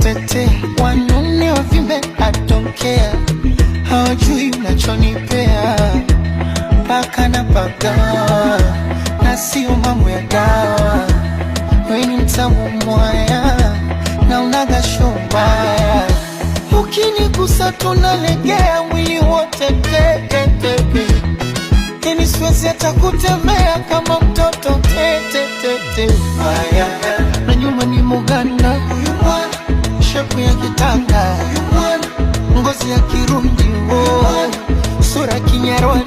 tete, wanune wavimbe I don't care. Hawajui unachonipea, paka na pagawa, na sio mambo ya dawa. Wewe ni mtamu mwaya, na unaga shombaya. Ukinigusa tunalegea, mwili wote teke teke. Mimi siwezi hata kutembea kama mtoto tete tete. Na nyuma ni Muganda, shepu ya kitanga, ngozi ya Kirundi, sura Kinyarwanda.